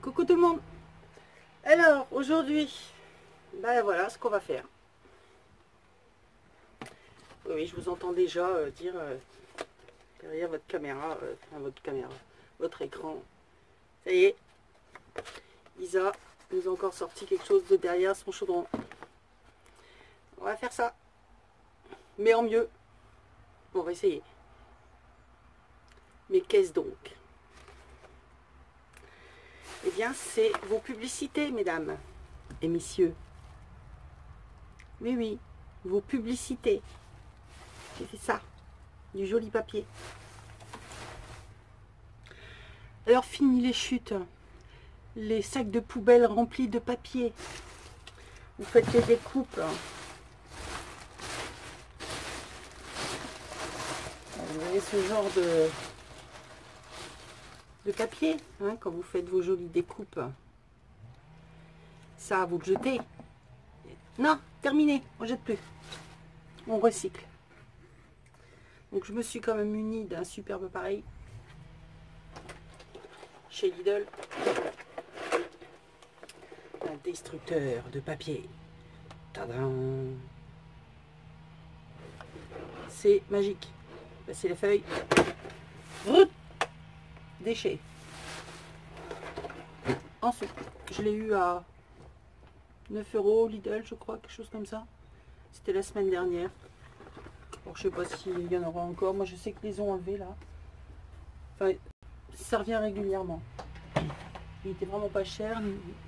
Coucou tout le monde. Alors aujourd'hui, ben voilà ce qu'on va faire. Oui, je vous entends déjà dire derrière votre caméra, votre écran. Ça y est, Isa nous a encore sorti quelque chose de derrière son chaudron. On va faire ça, mais en mieux. On va essayer. Mais qu'est-ce donc? Eh bien, c'est vos publicités, mesdames et messieurs. Oui, oui, vos publicités. J'ai fait ça, du joli papier. Alors, fini les chutes, les sacs de poubelle remplis de papier. Vous faites les découpes. Vous avez ce genre de papier, hein, quand vous faites vos jolies découpes. Ça, vous le jetez. Non, terminé, on jette plus. On recycle. Donc je me suis quand même munie d'un superbe pareil. Chez Lidl. Un destructeur de papier. Tadam! C'est magique. Passez les feuilles. Déchets. Ensuite, je l'ai eu à 9 € Lidl, je crois, quelque chose comme ça. C'était la semaine dernière. Bon, je sais pas s'il y en aura encore. Moi, je sais qu'ils les ont enlevés là. Enfin, ça revient régulièrement. Il était vraiment pas cher.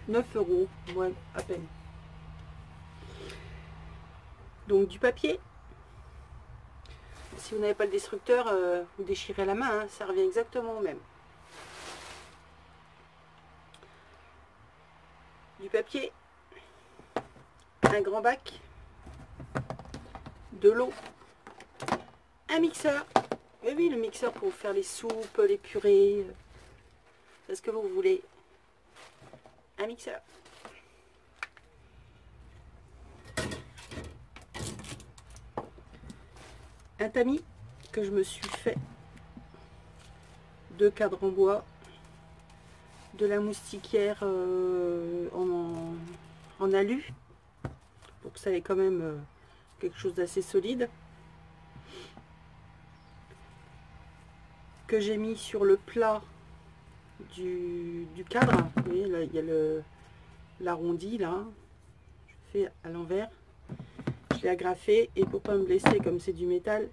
9 €, ouais, à peine. Donc, du papier. Si vous n'avez pas le destructeur, vous déchirez la main. Hein, ça revient exactement au même. Du papier. Un grand bac. De l'eau. Un mixeur. Mais oui, le mixeur pour faire les soupes, les purées. C'est ce que vous voulez. Un mixeur. Un tamis que je me suis fait. 2 cadres en bois. De la moustiquière en alu. Pour que ça ait quand même quelque chose d'assez solide. Que j'ai mis sur le plat du cadre. Vous voyez, là, il y a l'arrondi, là. Je fais à l'envers. Je l'ai agrafé. Et pour pas me blesser, comme c'est du métal,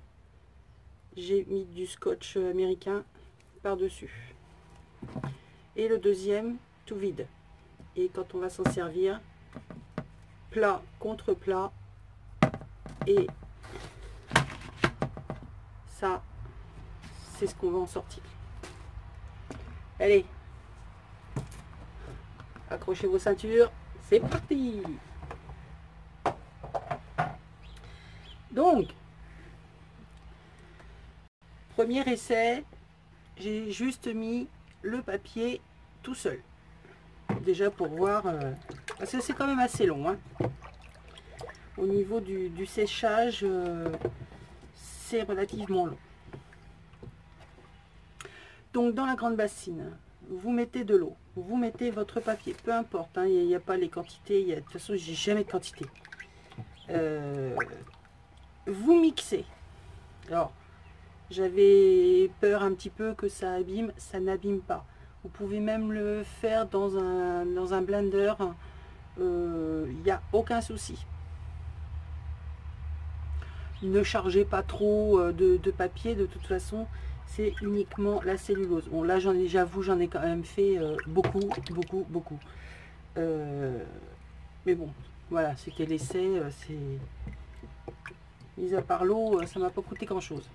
j'ai mis du scotch américain par-dessus. Et le deuxième, tout vide. Et quand on va s'en servir, plat contre plat. Et ça, c'est ce qu'on va en sortir. Allez, accrochez vos ceintures, c'est parti. Donc, premier essai, j'ai juste mis le papier tout seul. Déjà pour voir, parce que c'est quand même assez long. Hein. Au niveau du séchage, c'est relativement long. Donc dans la grande bassine, vous mettez de l'eau, vous mettez votre papier, peu importe, hein, il n'y a pas les quantités, de toute façon j'ai jamais de quantité. Vous mixez. Alors, j'avais peur un petit peu que ça abîme, ça n'abîme pas. Vous pouvez même le faire dans un blender, il n'y a aucun souci. Ne chargez pas trop de papier, de toute façon. C'est uniquement la cellulose. Bon, là, j'avoue, j'en ai quand même fait beaucoup. Mais bon, voilà, c'était l'essai. Mis à part l'eau, ça m'a pas coûté grand-chose.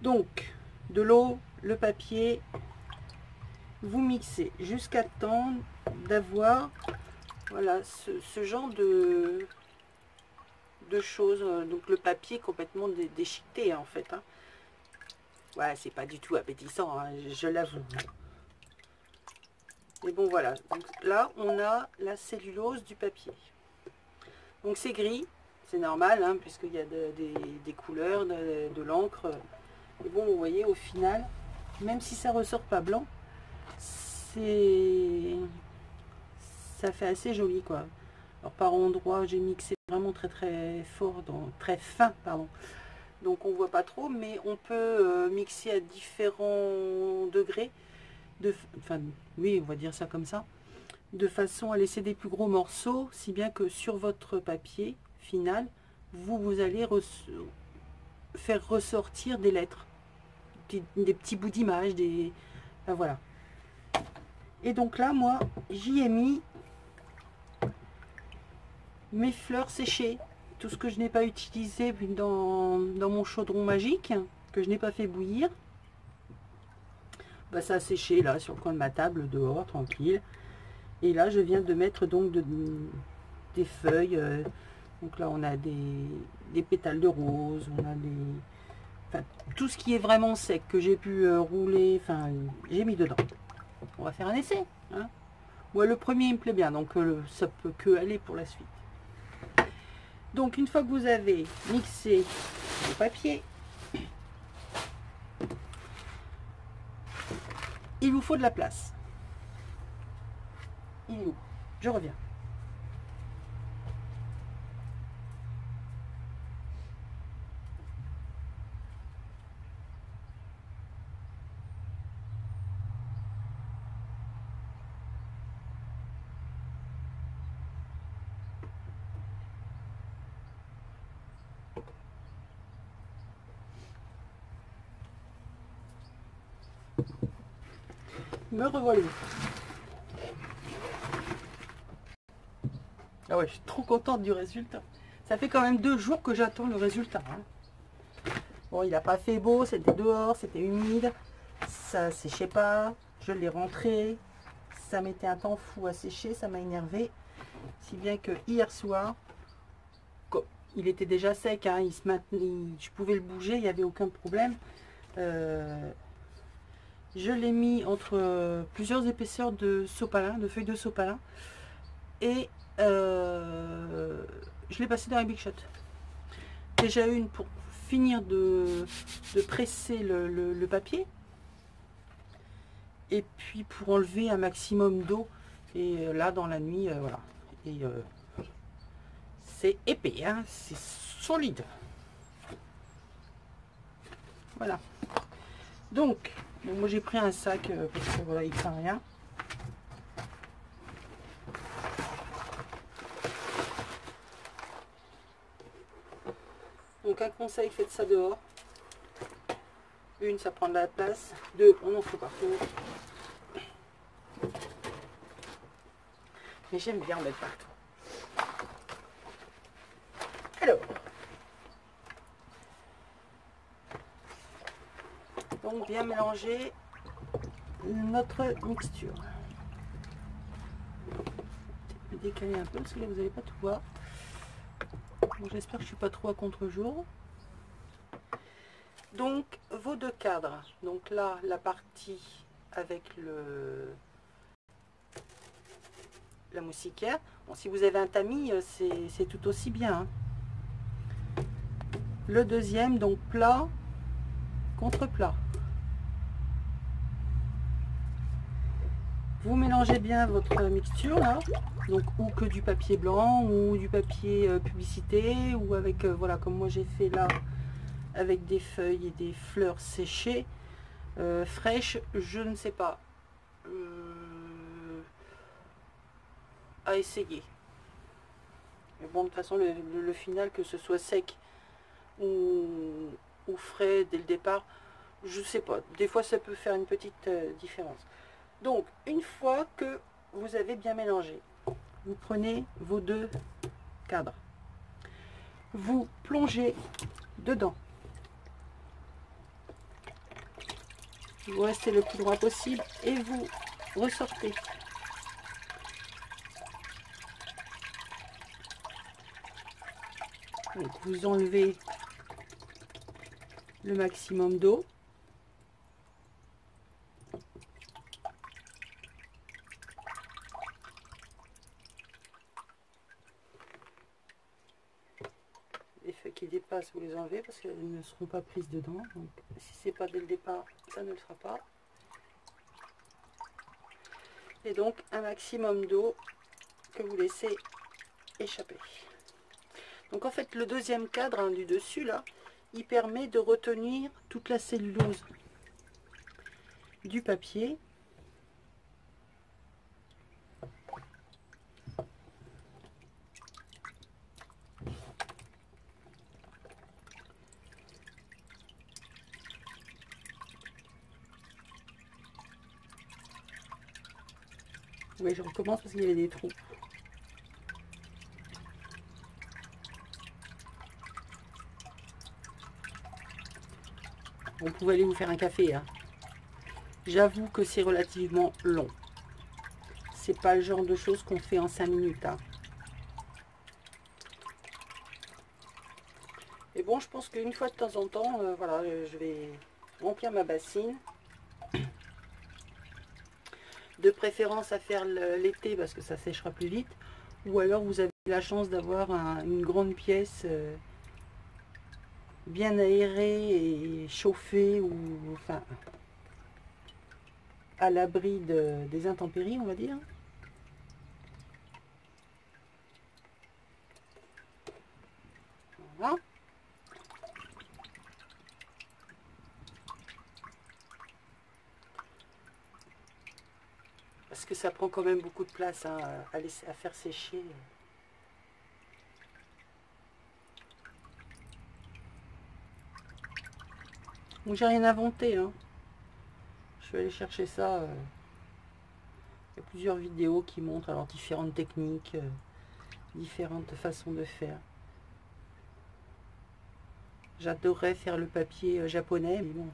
Donc, de l'eau, le papier, vous mixez jusqu'à temps d'avoir voilà, ce genre de choses, donc le papier complètement déchiqueté en fait. Hein. Ouais, c'est pas du tout appétissant, hein, je l'avoue. Mais bon voilà, donc là on a la cellulose du papier. Donc c'est gris, c'est normal, hein, puisqu'il y a des couleurs, de l'encre. Et bon, vous voyez au final, même si ça ressort pas blanc, ça fait assez joli quoi. Alors par endroits j'ai mixé vraiment très fort, très fin pardon, donc on voit pas trop, mais on peut mixer à différents degrés, enfin oui on va dire ça comme ça, de façon à laisser des plus gros morceaux, si bien que sur votre papier final, vous allez faire ressortir des lettres, des petits bouts d'images, enfin, voilà. Et donc là, moi, j'y ai mis mes fleurs séchées, tout ce que je n'ai pas utilisé dans mon chaudron magique, que je n'ai pas fait bouillir. Bah, ça a séché là sur le coin de ma table, dehors, tranquille. Et là, je viens de mettre donc des feuilles. Donc là, on a des pétales de rose, on a enfin, tout ce qui est vraiment sec que j'ai pu rouler, enfin, j'ai mis dedans. On va faire un essai. Hein. Ouais, le premier, il me plaît bien, donc ça peut que aller pour la suite. Donc, une fois que vous avez mixé le papier, il vous faut de la place. Il est où? Je reviens. Me revoilà. Ah ouais, je suis trop contente du résultat. Ça fait quand même 2 jours que j'attends le résultat. Hein. Bon, il n'a pas fait beau, c'était dehors, c'était humide. Ça séchait pas. Je l'ai rentré. Ça mettait un temps fou à sécher, ça m'a énervé. Si bien que hier soir, il était déjà sec, hein, il se maintenait, je pouvais le bouger, il n'y avait aucun problème. Je l'ai mis entre plusieurs épaisseurs de sopalin, de feuilles de sopalin. Et je l'ai passé dans les Big Shot. Déjà une pour finir de presser le papier. Et puis pour enlever un maximum d'eau. Et là dans la nuit, voilà. Et c'est épais, hein, c'est solide. Voilà. Donc, moi j'ai pris un sac parce que voilà, il craint rien. Donc un conseil, faites ça dehors. 1, ça prend de la place. 2, on en fout partout. Mais j'aime bien en mettre partout. Alors, donc bien mélanger notre mixture. Je vais décaler un peu parce que là vous n'allez pas tout voir. Bon, j'espère que je suis pas trop à contre-jour. Donc vos 2 cadres. Donc là la partie avec la moustiquaire. Bon, si vous avez un tamis, c'est tout aussi bien. Hein. Le deuxième, donc plat contre plat. Vous mélangez bien votre mixture là, donc ou que du papier blanc ou du papier publicité ou avec voilà comme moi j'ai fait là avec des feuilles et des fleurs séchées fraîches, je ne sais pas, à essayer. Mais bon, de toute façon le final, que ce soit sec ou frais dès le départ, je sais pas, des fois ça peut faire une petite différence. Donc, une fois que vous avez bien mélangé, vous prenez vos 2 cadres, vous plongez dedans, vous restez le plus droit possible et vous ressortez. Donc, vous enlevez le maximum d'eau. Les feuilles qui dépassent, vous les enlevez parce qu'elles ne seront pas prises dedans. Donc, si c'est pas dès le départ, ça ne le sera pas. Et donc un maximum d'eau que vous laissez échapper. Donc en fait le deuxième cadre hein, du dessus là, il permet de retenir toute la cellulose du papier. Oui, je recommence parce qu'il y avait des trous. On pouvait aller vous faire un café. Hein. J'avoue que c'est relativement long. C'est pas le genre de choses qu'on fait en 5 minutes. Hein. Et bon, je pense qu'une fois de temps en temps, voilà, je vais remplir ma bassine. De préférence à faire l'été parce que ça séchera plus vite. Ou alors vous avez la chance d'avoir une grande pièce bien aérée et chauffée ou enfin à l'abri des intempéries, on va dire. Voilà. Parce que ça prend quand même beaucoup de place hein, à faire sécher. Donc j'ai rien inventé. Hein. Je vais aller chercher ça. Il y a plusieurs vidéos qui montrent alors différentes techniques, différentes façons de faire. J'adorerais faire le papier japonais, mais bon.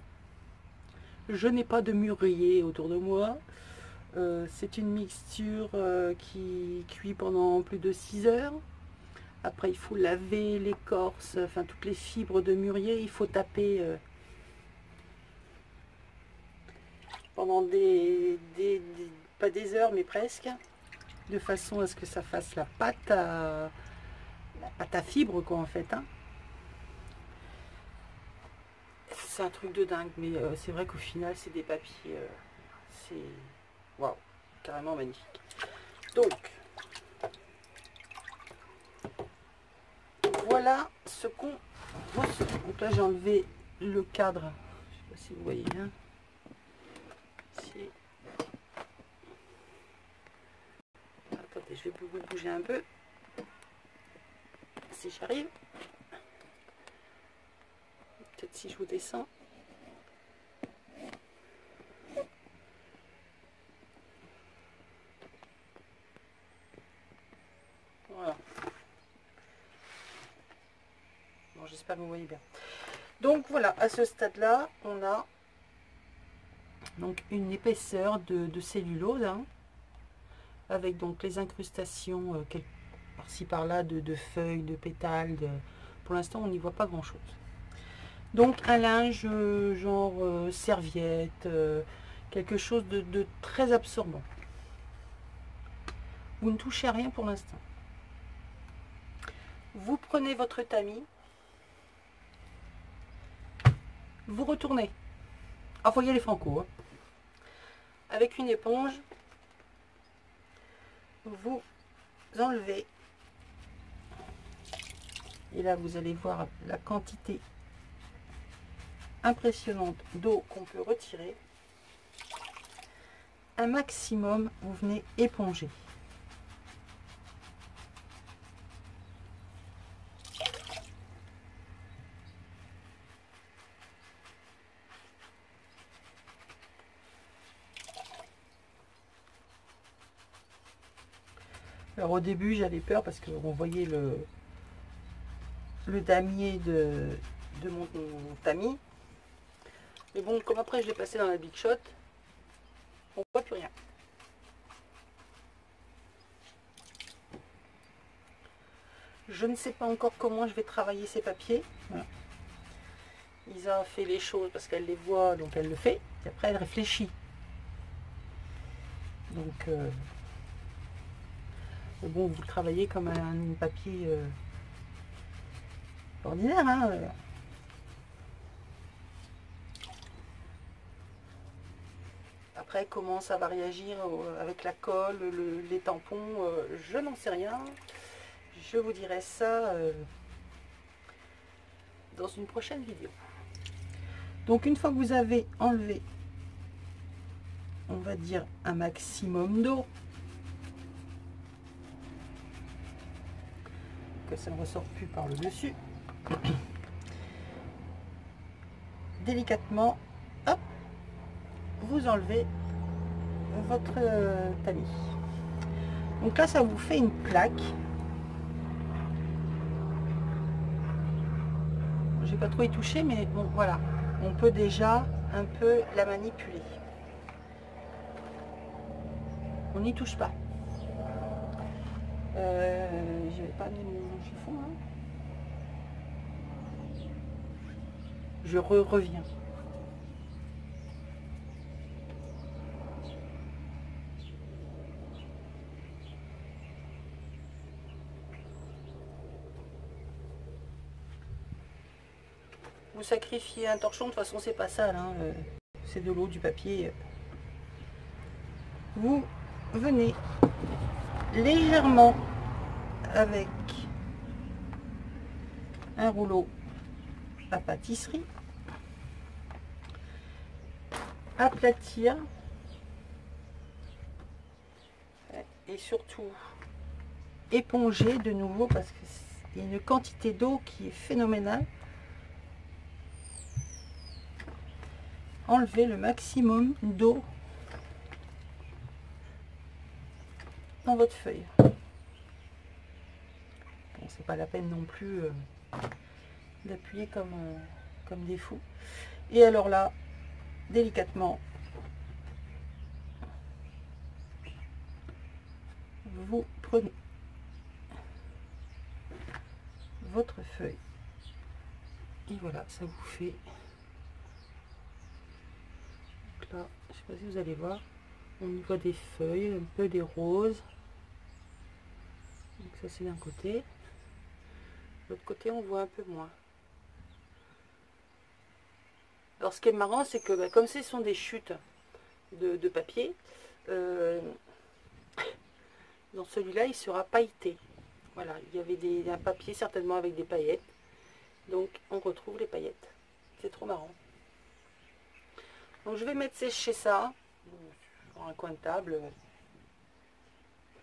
Je n'ai pas de mûrier autour de moi. C'est une mixture qui cuit pendant plus de 6 heures. Après, il faut laver l'écorce, enfin toutes les fibres de mûrier. Il faut taper pendant pas des heures, mais presque, de façon à ce que ça fasse la pâte à fibre, quoi, en fait. Hein. C'est un truc de dingue, mais c'est vrai qu'au final, c'est des papiers, c'est waouh, carrément magnifique. Donc, voilà ce qu'on reçoit. Donc là, j'ai enlevé le cadre, je sais pas si vous voyez bien. Attendez, je vais vous bouger un peu, si j'arrive. Peut-être si je vous descends. Voilà. Bon, j'espère que vous voyez bien. Donc voilà, à ce stade-là, on a donc une épaisseur de cellulose, hein, avec donc les incrustations par-ci par-là de feuilles, de pétales. Pour l'instant, on n'y voit pas grand-chose. Donc un linge genre serviette, quelque chose de très absorbant. Vous ne touchez à rien pour l'instant. Vous prenez votre tamis, vous retournez. Ah, faut y aller franco. Hein. Avec une éponge, vous enlevez. Et là, vous allez voir la quantité impressionnante d'eau qu'on peut retirer. Un maximum, vous venez éponger. Alors au début j'avais peur parce qu'on voyait le damier de mon tamis. Mais bon, comme après je l'ai passé dans la Big Shot, on voit plus rien. Je ne sais pas encore comment je vais travailler ces papiers. Voilà. Isa fait les choses parce qu'elle les voit, donc elle le fait. Et après elle réfléchit. Donc bon, vous travaillez comme un papier ordinaire. Hein. Après, comment ça va réagir avec la colle, les tampons, je n'en sais rien. Je vous dirai ça dans une prochaine vidéo. Donc une fois que vous avez enlevé, on va dire un maximum d'eau, que ça ne ressort plus par le dessus, délicatement, hop, vous enlevez votre tamis. Donc là, ça vous fait une plaque. J'ai pas trop y touché, mais bon, voilà. On peut déjà un peu la manipuler. On n'y touche pas. Je vais pas amener mon chiffon. Hein. Je reviens. Vous sacrifiez un torchon, de toute façon c'est pas ça, hein, c'est de l'eau, du papier. Vous venez légèrement avec un rouleau à pâtisserie, aplatir et surtout éponger de nouveau parce qu'il y a une quantité d'eau qui est phénoménale. Enlevez le maximum d'eau dans votre feuille. Bon, c'est pas la peine non plus d'appuyer comme des fous. Et alors là, délicatement, vous prenez votre feuille et voilà, ça vous fait. Donc là, je sais pas si vous allez voir, on y voit des feuilles, un peu des roses. Donc ça c'est d'un côté. De l'autre côté, on voit un peu moins. Alors ce qui est marrant, c'est que comme ce sont des chutes de papier, dans celui-là, il sera pailleté. Voilà, il y avait un papier certainement avec des paillettes. Donc on retrouve les paillettes. C'est trop marrant. Donc je vais mettre sécher ça sur un coin de table.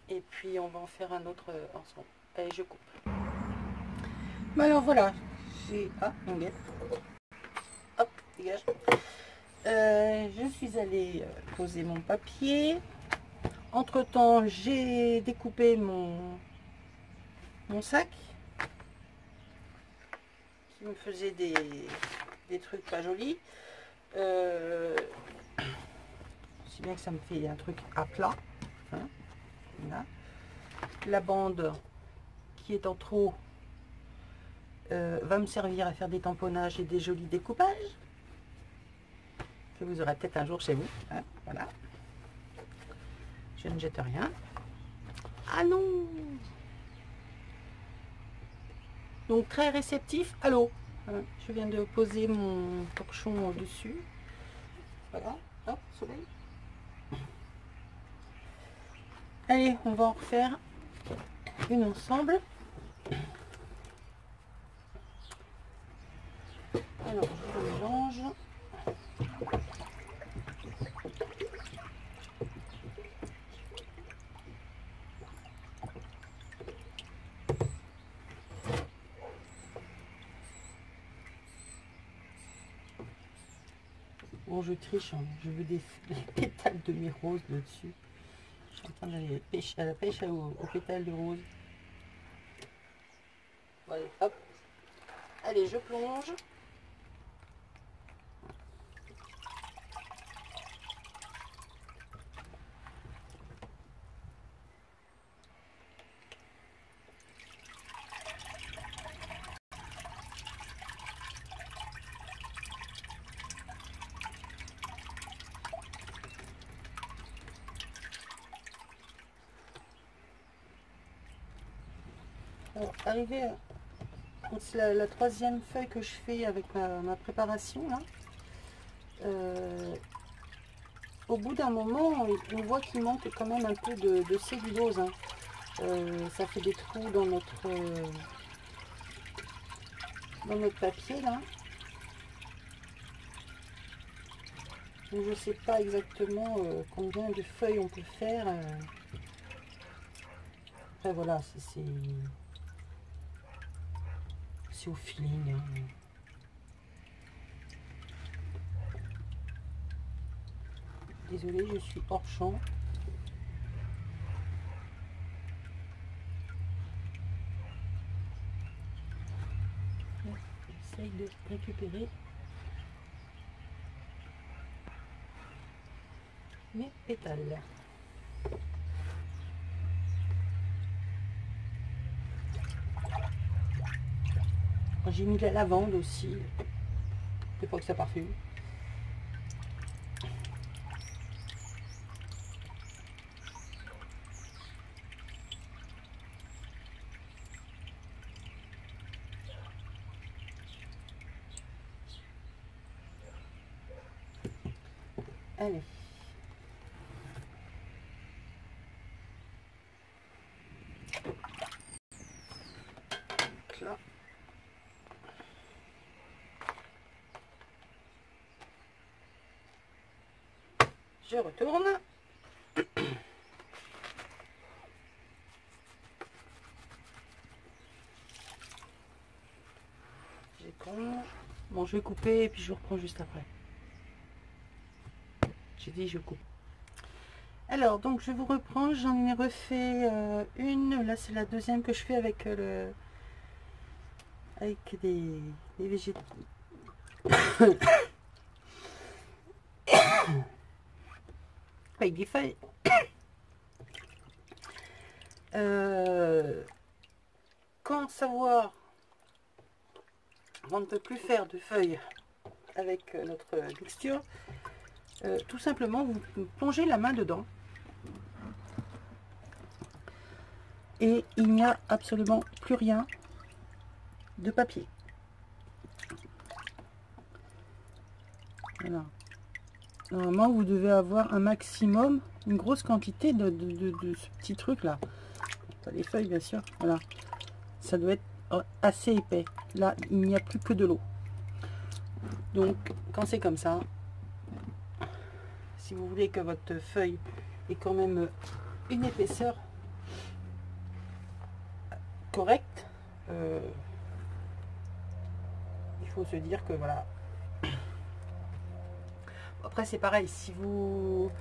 Et puis on va en faire un autre ensemble. Allez, je coupe. Mais alors voilà. Ah, on guette. Hop, dégage. Je suis allée poser mon papier. Entre temps, j'ai découpé mon sac qui me faisait des trucs pas jolis. Si bien que ça me fait un truc à plat. Hein, voilà. La bande qui est en trop va me servir à faire des tamponnages et des jolis découpages que vous aurez peut-être un jour chez vous. Hein, voilà. Je ne jette rien. Ah non! Donc très réceptif à l'eau. Hein, je viens de poser mon torchon au-dessus. Voilà. Hop, soleil. Allez, on va en refaire une ensemble. Alors, je mélange. Bon, je triche, hein. Je veux les pétales de mes roses dessus. Je suis en train d'aller à la pêche aux pétales de rose. Bon, allez, hop. Allez, je plonge. Alors, arrivé à la troisième feuille que je fais avec ma préparation là, au bout d'un moment, on voit qu'il manque quand même un peu de cellulose. Hein. Ça fait des trous dans notre papier là. Donc, je ne sais pas exactement combien de feuilles on peut faire. Après voilà, c'est au feeling. Hein. Désolée, je suis hors champ. J'essaye de récupérer mes pétales. J'ai mis de la lavande aussi. C'est pas que ça parfume. Allez. Là. Je retourne. J'éponge. Bon, je vais couper et puis je reprends juste après. J'ai dit je coupe. Alors, donc je vous reprends. J'en ai refait une. Là, c'est la deuxième que je fais avec des végétaux. Avec des feuilles. Comment savoir on ne peut plus faire de feuilles avec notre mixture? Tout simplement, vous plongez la main dedans et il n'y a absolument plus rien de papier. Voilà. Normalement, vous devez avoir un maximum, une grosse quantité de ce petit truc là. Pas les feuilles, bien sûr. Voilà. Ça doit être assez épais. Là, il n'y a plus que de l'eau. Donc, quand c'est comme ça, si vous voulez que votre feuille ait quand même une épaisseur correcte, il faut se dire que voilà. Après, c'est pareil. Si vous...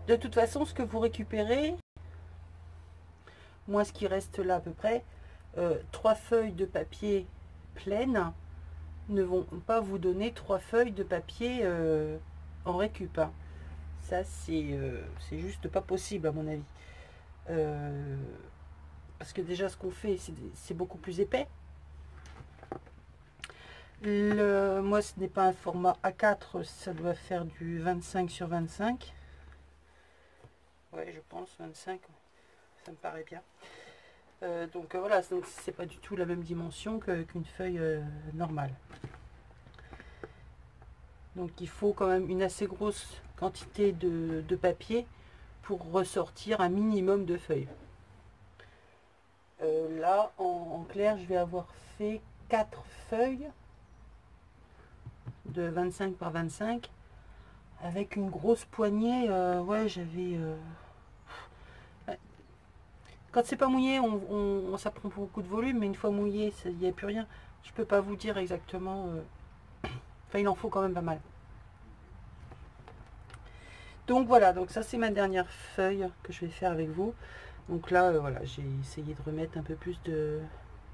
De toute façon, ce que vous récupérez, moi, ce qui reste là à peu près, 3 feuilles de papier pleines ne vont pas vous donner 3 feuilles de papier en récup. Hein. Ça, c'est juste pas possible à mon avis. Parce que déjà, ce qu'on fait, c'est beaucoup plus épais. Moi, ce n'est pas un format A4, ça doit faire du 25 sur 25. Ouais, je pense 25, ça me paraît bien. Donc voilà, c'est pas du tout la même dimension qu'une feuille normale. Donc il faut quand même une assez grosse quantité de papier pour ressortir un minimum de feuilles. Là, en clair, je vais avoir fait 4 feuilles de 25 par 25 avec une grosse poignée. Ouais, j'avais... Quand c'est pas mouillé, ça prend beaucoup de volume, mais une fois mouillé, il n'y a plus rien. Je peux pas vous dire exactement. Enfin, il en faut quand même pas mal. Donc voilà, donc ça c'est ma dernière feuille que je vais faire avec vous. Donc là, voilà, j'ai essayé de remettre un peu plus de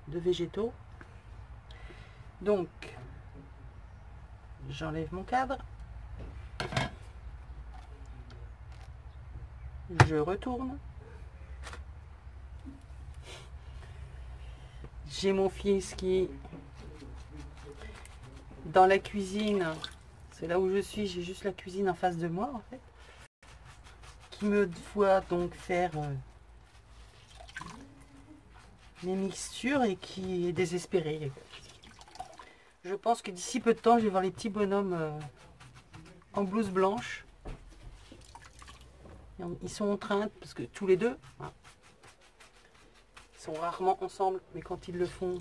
végétaux. Donc, j'enlève mon cadre. Je retourne. J'ai mon fils qui dans la cuisine, c'est là où je suis, j'ai juste la cuisine en face de moi en fait, qui me voit donc faire mes mixtures et qui est désespéré. Je pense que d'ici peu de temps, je vais voir les petits bonhommes en blouse blanche Ils sont en train, parce que tous les deux, hein, ils sont rarement ensemble, mais quand ils le font,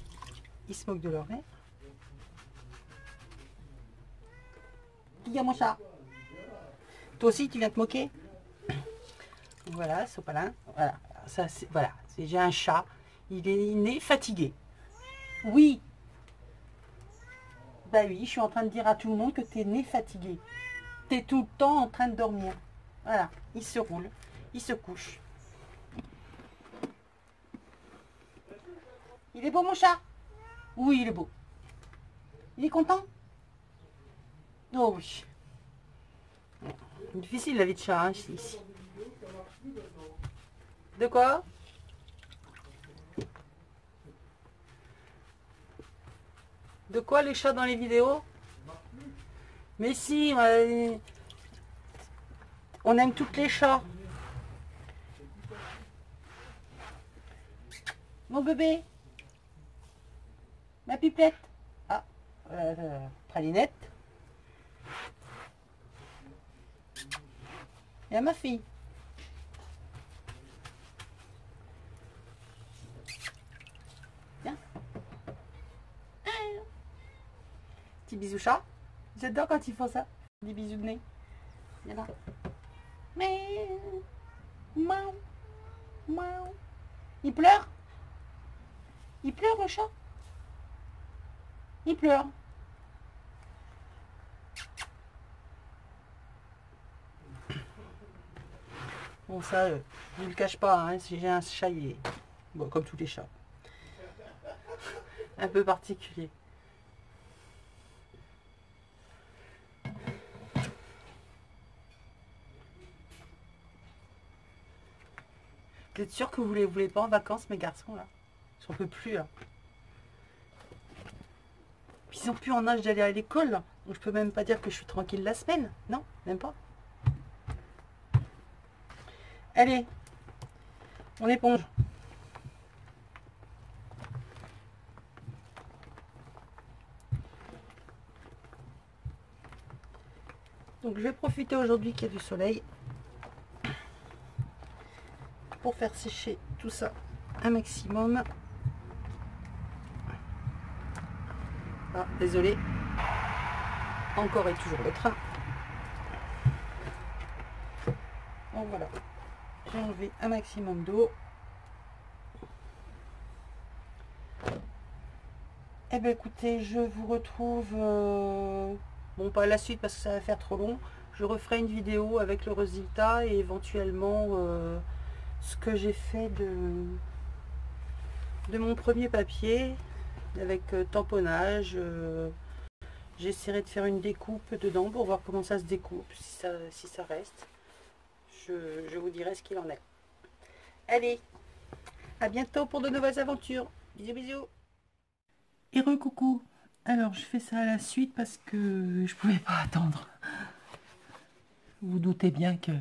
ils se moquent de leur mère. Qui a mon chat? Toi aussi, tu viens te moquer? Voilà, Sopalin. Voilà, ça, voilà. J'ai un chat. Il est né fatigué. Oui. Bah oui, je suis en train de dire à tout le monde que tu es né fatigué. Tu es tout le temps en train de dormir. Voilà, il se roule, il se couche. Il est beau mon chat? Oui, il est beau. Il est content? Oh oui. Difficile la vie de chat, hein, ici. De quoi? De quoi les chats dans les vidéos? Mais si, on aime toutes les chats. Mon bébé. Ma pipette. Ah, pralinette. Il y a ma fille. Tiens. Petit bisou chat. J'adore quand ils font ça. Des bisous de nez. Viens là. Miaou. Miaou. Il pleure? Il pleure le chat? Il pleure. Bon ça, je ne le cache pas, hein, si j'ai un chat, il est bon, comme tous les chats. Un peu particulier. Vous êtes sûr que vous les voulez pas en vacances, mes garçons, là? J'en peux plus, là. Puis ils sont plus en âge d'aller à l'école, là. Donc je peux même pas dire que je suis tranquille la semaine. Non, même pas. Allez, on éponge. Donc je vais profiter aujourd'hui qu'il y a du soleil pour faire sécher tout ça un maximum. Ah, désolé. Encore et toujours le train. Donc voilà. J'ai enlevé un maximum d'eau. Eh bien écoutez, je vous retrouve... bon, pas la suite parce que ça va faire trop long. Je referai une vidéo avec le résultat et éventuellement ce que j'ai fait de mon premier papier avec tamponnage. J'essaierai de faire une découpe dedans pour voir comment ça se découpe, si ça reste. Je vous dirai ce qu'il en est. Allez, à bientôt pour de nouvelles aventures. Bisous bisous. Et recoucou. Alors je fais ça à la suite parce que je pouvais pas attendre. Vous vous doutez bien que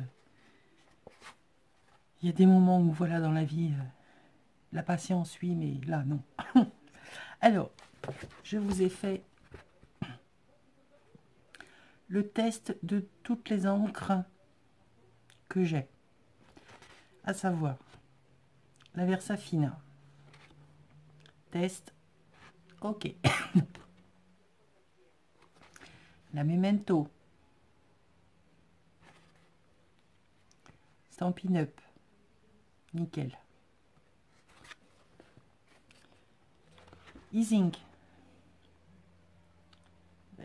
il y a des moments où voilà dans la vie la patience suit, mais là non. Alors je vous ai fait le test de toutes les encres que j'ai, à savoir la Versafina, test ok, la Memento, Stampin' Up, nickel, E-Ink.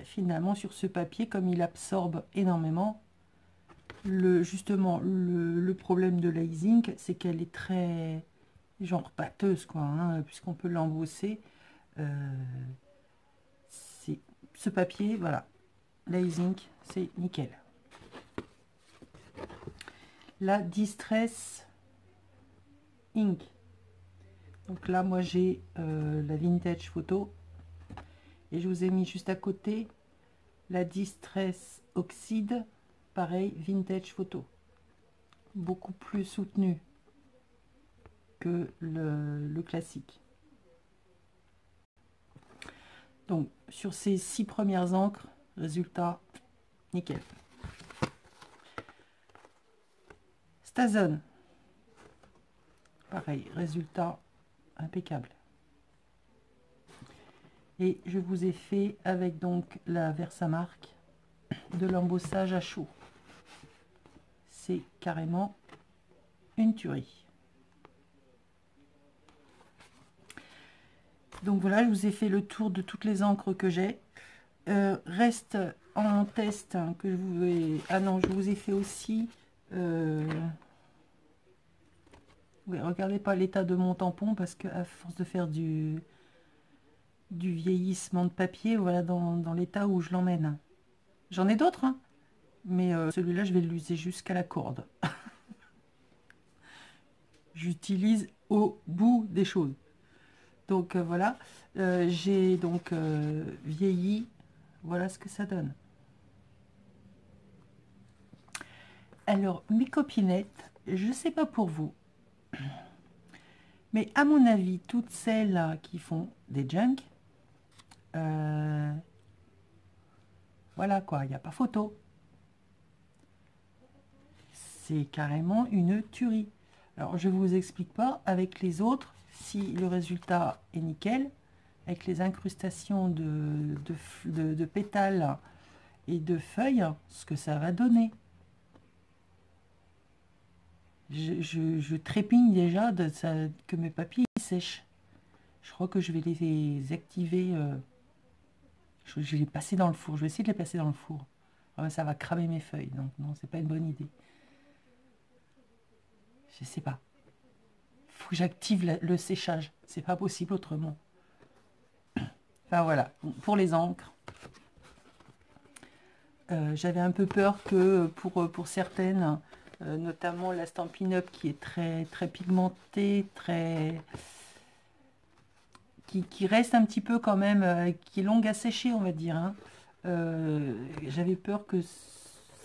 Finalement sur ce papier, comme il absorbe énormément, justement le problème de la E-Ink, c'est qu'elle est très genre pâteuse quoi, hein, puisqu'on peut l'embosser. Ce papier, voilà, la E-Ink, c'est nickel. La Distress Ink, donc là moi j'ai la Vintage Photo et je vous ai mis juste à côté la Distress Oxide, pareil, Vintage Photo, beaucoup plus soutenu que le classique. Donc sur ces 6 premières encres, résultat nickel. StaZone. Pareil, résultat impeccable. Et je vous ai fait avec donc la Versamark de l'embossage à chaud. C'est carrément une tuerie. Donc voilà, je vous ai fait le tour de toutes les encres que j'ai. Reste en test que je vous ai... Ah non, je vous ai fait aussi... Oui, regardez pas l'état de mon tampon parce que à force de faire du vieillissement de papier, voilà dans l'état où je l'emmène. J'en ai d'autres, hein, mais celui-là, je vais l'user jusqu'à la corde. J'utilise au bout des choses. Donc voilà, j'ai donc vieilli. Voilà ce que ça donne. Alors, mes copinettes, je sais pas pour vous, mais à mon avis, toutes celles qui font des junk, voilà quoi, il n'y a pas photo. C'est carrément une tuerie. Alors, je ne vous explique pas avec les autres si le résultat est nickel, avec les incrustations de pétales et de feuilles, ce que ça va donner. Je trépigne déjà de ça, que mes papiers sèchent. Je crois que je vais les activer. Je vais les passer dans le four. Je vais essayer de les passer dans le four. Ah, ça va cramer mes feuilles. Donc non, c'est pas une bonne idée. Je sais pas. Faut que j'active le séchage. C'est pas possible autrement. Enfin voilà. Pour les encres. J'avais un peu peur que pour certaines, notamment la Stampin' Up qui est très pigmentée, qui reste un petit peu quand même, qui est longue à sécher, on va dire. Hein. J'avais peur que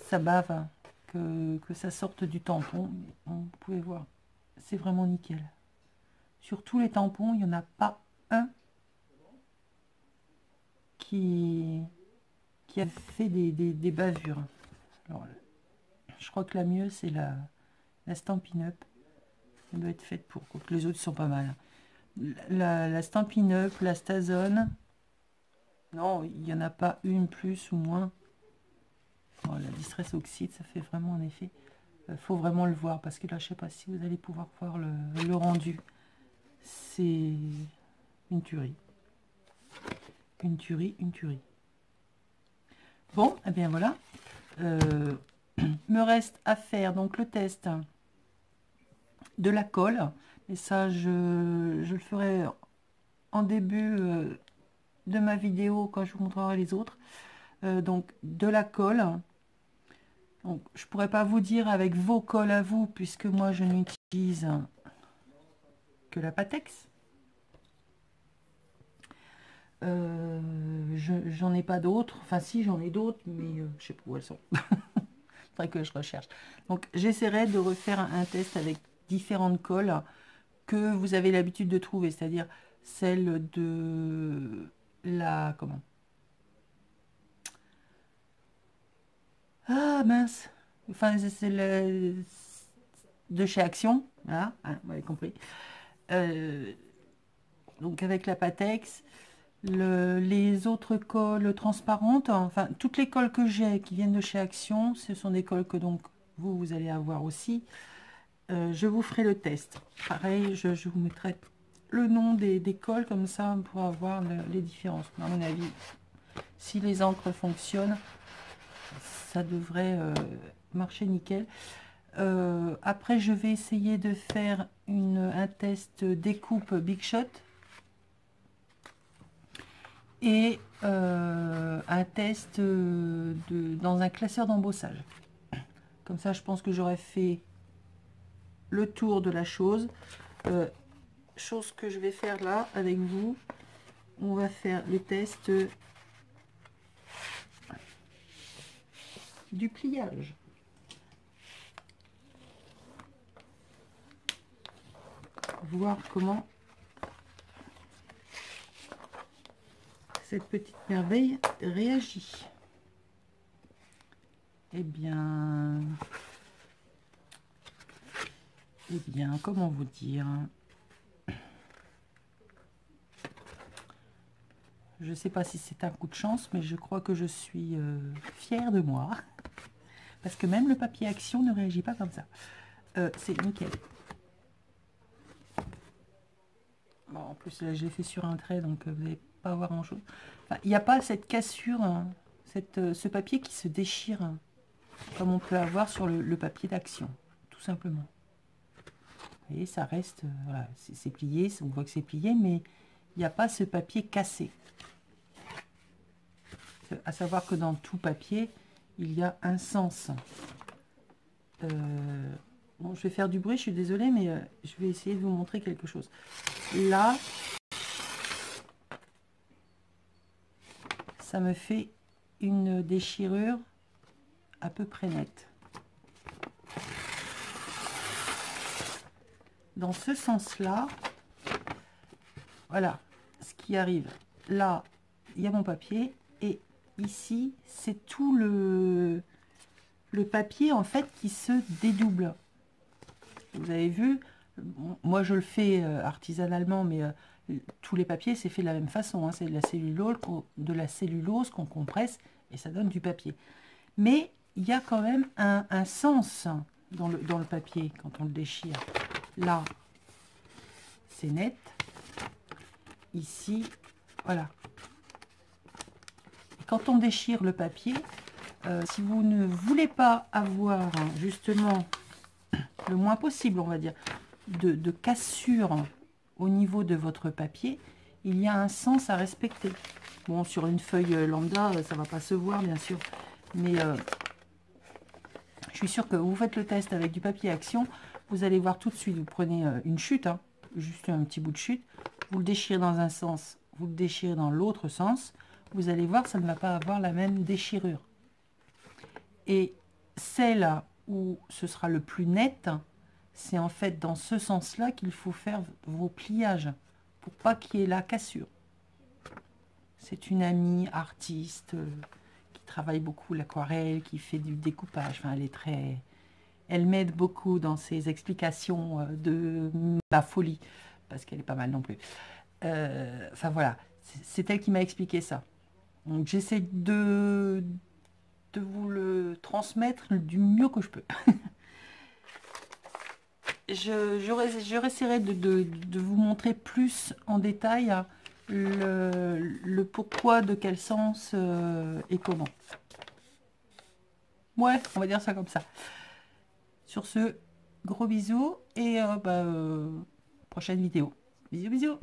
ça bave, hein, que ça sorte du tampon. Vous pouvez voir, c'est vraiment nickel. Sur tous les tampons, il n'y en a pas un qui a fait des bavures. Alors, je crois que la mieux, c'est la Stampin' Up. Elle doit être faite pour que les autres sont pas mal. La Stampin' Up, la StaZone. Non, il n'y en a pas une plus ou moins. Oh, la Distress Oxide, ça fait vraiment un effet. Faut vraiment le voir parce que là, je sais pas si vous allez pouvoir voir le rendu. C'est une tuerie. Une tuerie, une tuerie. Bon, et bien voilà. Me reste à faire donc le test de la colle. Et ça, je le ferai en début de ma vidéo quand je vous montrerai les autres. Donc de la colle. Donc, je pourrais pas vous dire avec vos colles à vous, puisque moi je n'utilise que la Patex. J'en ai pas d'autres. Enfin si, j'en ai d'autres, mais je sais pas où elles sont. Faudrait que je recherche. Donc j'essaierai de refaire un test avec différentes colles que vous avez l'habitude de trouver, c'est-à-dire celle de la... Comment? Ah mince. Enfin, c'est de chez Action. Voilà, hein, vous avez compris. Donc avec la Patex, les autres colles transparentes, enfin toutes les colles que j'ai qui viennent de chez Action, ce sont des colles que donc vous allez avoir aussi. Je vous ferai le test. Pareil, je vous mettrai le nom des colles comme ça pour avoir les différences. À mon avis, si les encres fonctionnent, ça devrait marcher nickel. Après, je vais essayer de faire un test découpe Big Shot et un test dans un classeur d'embossage. Comme ça, je pense que j'aurais fait le tour de la chose. Chose que je vais faire là avec vous. On va faire le test du pliage. Voir comment cette petite merveille réagit. Eh bien, Eh bien, comment vous dire? Je ne sais pas si c'est un coup de chance, mais je crois que je suis fière de moi. Parce que même le papier Action ne réagit pas comme ça. C'est nickel. Bon, en plus, là, je l'ai fait sur un trait, donc vous n'allez pas voir grand-chose. Enfin, il n'y a pas cette cassure, hein, ce papier qui se déchire, hein, comme on peut avoir sur le papier d'Action, tout simplement. Vous voyez, ça reste, voilà, c'est plié, on voit que c'est plié, mais il n'y a pas ce papier cassé. À savoir que dans tout papier, il y a un sens. Bon, je vais faire du bruit, je suis désolée, mais je vais essayer de vous montrer quelque chose. Là, ça me fait une déchirure à peu près nette. Dans ce sens-là, voilà ce qui arrive. Là, il y a mon papier et ici, c'est tout le papier en fait qui se dédouble. Vous avez vu, moi je le fais artisanalement, mais tous les papiers c'est fait de la même façon, hein. C'est de la cellulose qu'on compresse et ça donne du papier. Mais il y a quand même un sens dans le papier quand on le déchire. Là, c'est net. Ici, voilà. Et quand on déchire le papier, si vous ne voulez pas avoir justement le moins possible, on va dire, de cassure au niveau de votre papier, il y a un sens à respecter. Bon, sur une feuille lambda, ça va pas se voir, bien sûr, mais je suis sûre que vous faites le test avec du papier Action, vous allez voir tout de suite. Vous prenez une chute, hein, juste un petit bout de chute, vous le déchirez dans un sens, vous le déchirez dans l'autre sens, vous allez voir, ça ne va pas avoir la même déchirure. Et celle où ce sera le plus net, c'est en fait dans ce sens-là qu'il faut faire vos pliages, pour pas qu'il y ait la cassure. C'est une amie artiste qui travaille beaucoup l'aquarelle, qui fait du découpage. Enfin, elle m'aide beaucoup dans ses explications de ma folie, parce qu'elle est pas mal non plus. Enfin voilà, c'est elle qui m'a expliqué ça. Donc j'essaie de vous le transmettre du mieux que je peux. J'essaierai de vous montrer plus en détail le pourquoi, de quel sens et comment. Ouais, on va dire ça comme ça. Sur ce, gros bisous et prochaine vidéo. Bisous, bisous.